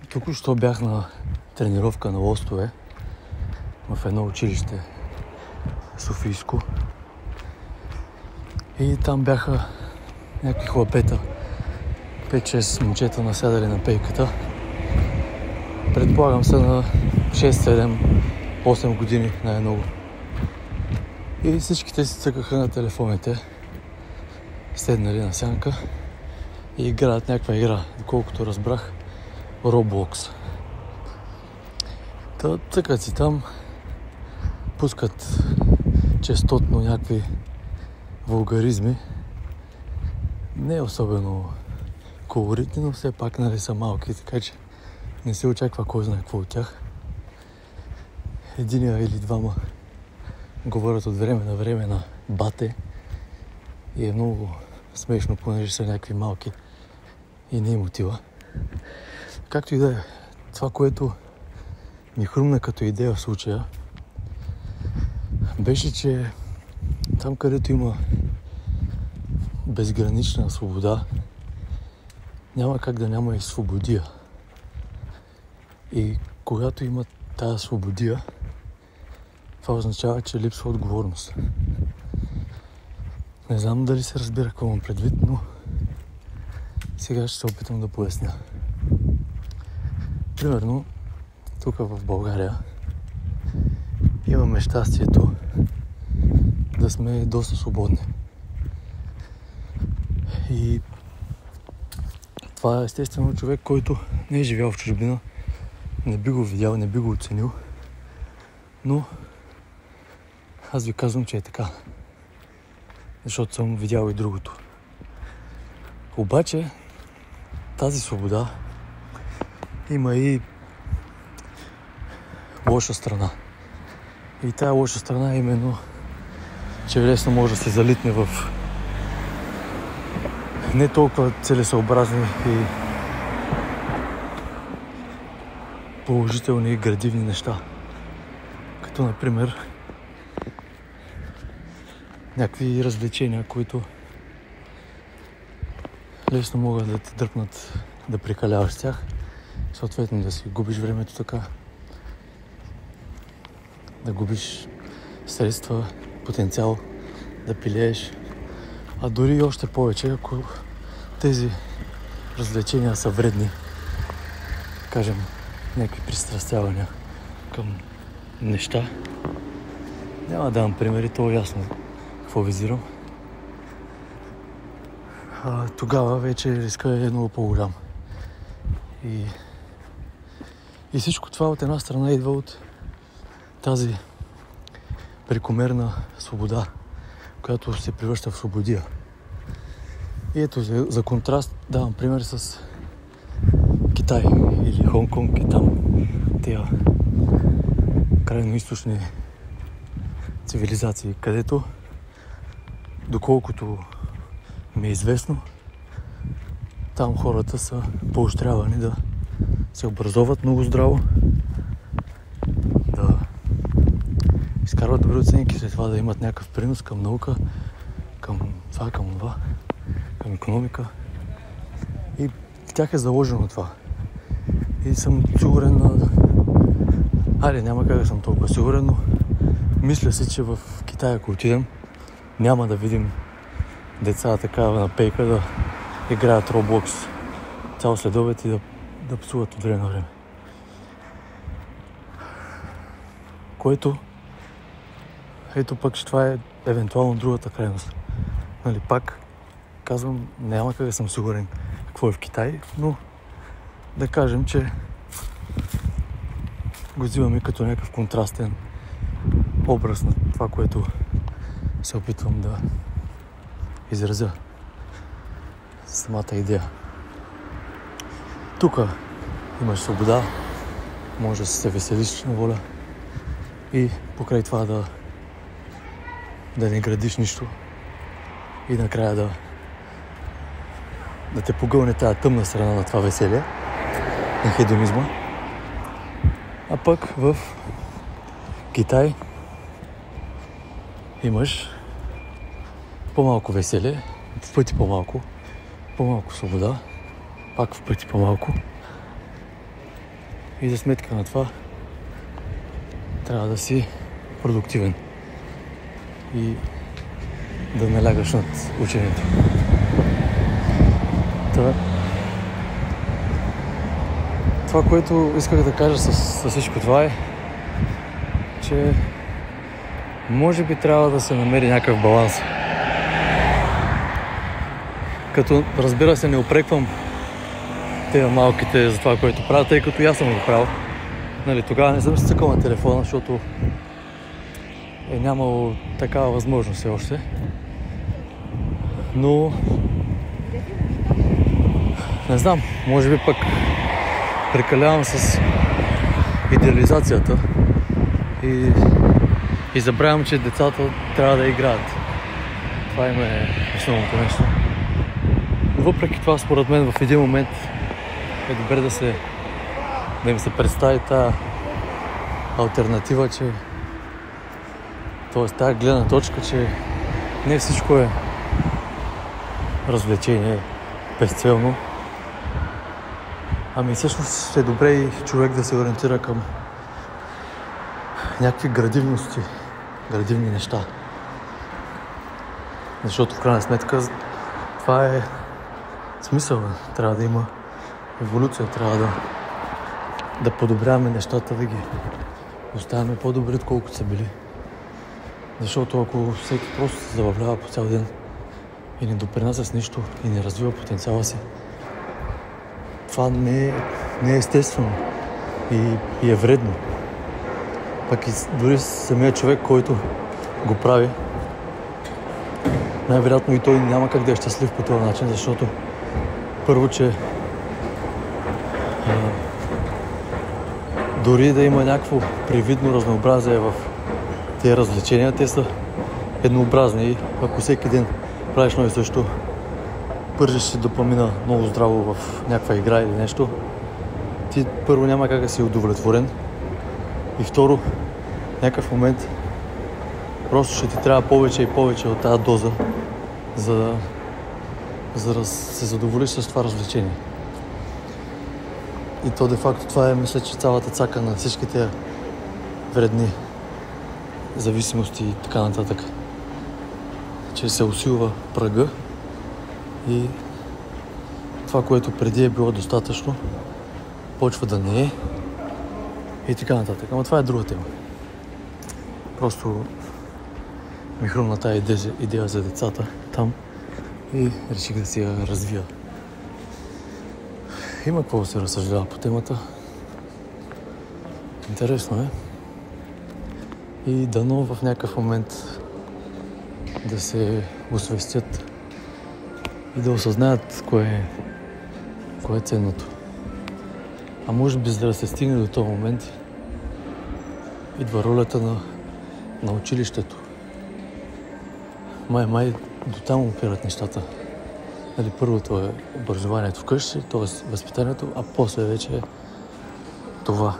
Току-що бях на тренировка на лостове в едно училище софийско и там бяха някакви хлапета, 5-6 момчета насядали на пейката. Предполагам са на 6, 7, 8 години най-много. И всичките си цъкаха на телефоните, седнали на сянка и играят някаква игра, доколкото разбрах, Roblox. Та цъкат си там, пускат честотно някакви вулгаризми. Не е особено колоритни, но все пак нали са малки, така че не се очаква кой знае какво от тях. Единия или двама говорят от време на време на бате и е много смешно, понеже са някакви малки и не им отива. Както и да е, това, което ми хрумна като идея в случая, беше, че там, където има безгранична свобода, няма как да няма и свободия. И когато има тая свободия, това означава, че липсва отговорност. Не знам дали се разбира какво имам предвид, но сега ще се опитам да поясня. Примерно, тук в България имаме щастието да сме доста свободни. И това е естествено човек, който не е живял в чужбина, не би го видял, не би го оценил, но аз ви казвам, че е така, защото съм видял и другото. Обаче тази свобода има и лоша страна. И тая лоша страна е именно, че лесно може да се залитне в не толкова целесъобразни и положителни и градивни неща. Като, например, някакви развлечения, които лесно могат да те дръпнат да прекаляваш с тях, съответно да си губиш времето така, да губиш средства, потенциал, да пилееш, а дори и още повече, ако тези развлечения са вредни, кажем, някакви пристрастявания към неща. Няма да давам примери, то е ясно какво визирам. Тогава вече риска е много по-голям. И всичко това от една страна идва от тази прекомерна свобода, която се превръща в свободия. И ето за контраст давам пример с Китай или Хонг-Конг и там тези крайноизточни цивилизации, където, доколкото ми е известно, там хората са поощрявани да се образоват много здраво, да изкарват добри оценки, след това да имат някакъв принос към наука, към това, към това, към икономика. И в тях е заложено това. И съм сигурен няма как да съм толкова сигурен, но мисля си, че в Китай, ако отидем, няма да видим деца такава на пейка да играят Roblox цял следобед и да псуват от време на време. Което, ето пък, че това е евентуално другата крайност. Нали, пак казвам, няма как да съм сигурен какво е в Китай, но да кажем, че го взимаме като някакъв контрастен образ на това, което се опитвам да изразя самата идея. Тук имаш свобода, може да се веселиш на воля и покрай това да не градиш нищо и накрая да те погълне тая тъмна страна на това веселие, на хедонизма. А пък в Китай имаш по-малко веселие, в пъти по-малко свобода, пак в пъти по-малко. И за сметка на това трябва да си продуктивен и да налягаш над ученето. Това, което исках да кажа с всичко това е, че може би трябва да се намери някакъв баланс. Като, разбира се, не упреквам те малките за това, което правят, тъй като и аз съм го правил. Нали, тогава не съм се цъкал на телефона, защото е нямало такава възможност все още. Но не знам, може би пък прекалявам с идеализацията и забравям, че децата трябва да играят. Това им е основното нещо. Въпреки това, според мен, в един момент е добре да им се представи тази алтернатива, че т.е. тази гледна точка, че не всичко е развлечение, безцелно. Ами всъщност ще е добре и човек да се ориентира към някакви градивни неща. Защото в крайна сметка това е смисъл. Трябва да има еволюция, трябва да подобряваме нещата, да ги оставяме по-добри, отколкото са били. Защото ако всеки просто се забавлява по цял ден и не допринася с нищо и не развива потенциала си, това не е естествено и е вредно. Пък и дори самия човек, който го прави, най-вероятно и той няма как да е щастлив по този начин, защото първо, че дори да има някакво привидно разнообразие в тези развлечения, те са еднообразни и ако всеки ден правиш едно и също, пържиш си допамина много здраво в някаква игра или нещо, ти първо няма как да си удовлетворен и второ, в някакъв момент просто ще ти трябва повече и повече от тази доза, за да се задоволиш с това развлечение. И то де-факто това е, мисля, че цялата цака на всички тези вредни зависимости и така нататък. Че се усилва прага и това, което преди е било достатъчно, почва да не е и така нататък. Ама това е друга тема. Просто ми хрумна тази идея за децата там и реших да си я развия. Има какво да се разсъждава по темата. Интересно е. И дано в някакъв момент да се освестят и да осъзнаят кое е ценното. А може би, за да се стигне до този момент, идва ролята на училището. Май до там опират нещата. Нали, първото е образованието вкъщи, т.е. възпитанието, а после вече е това.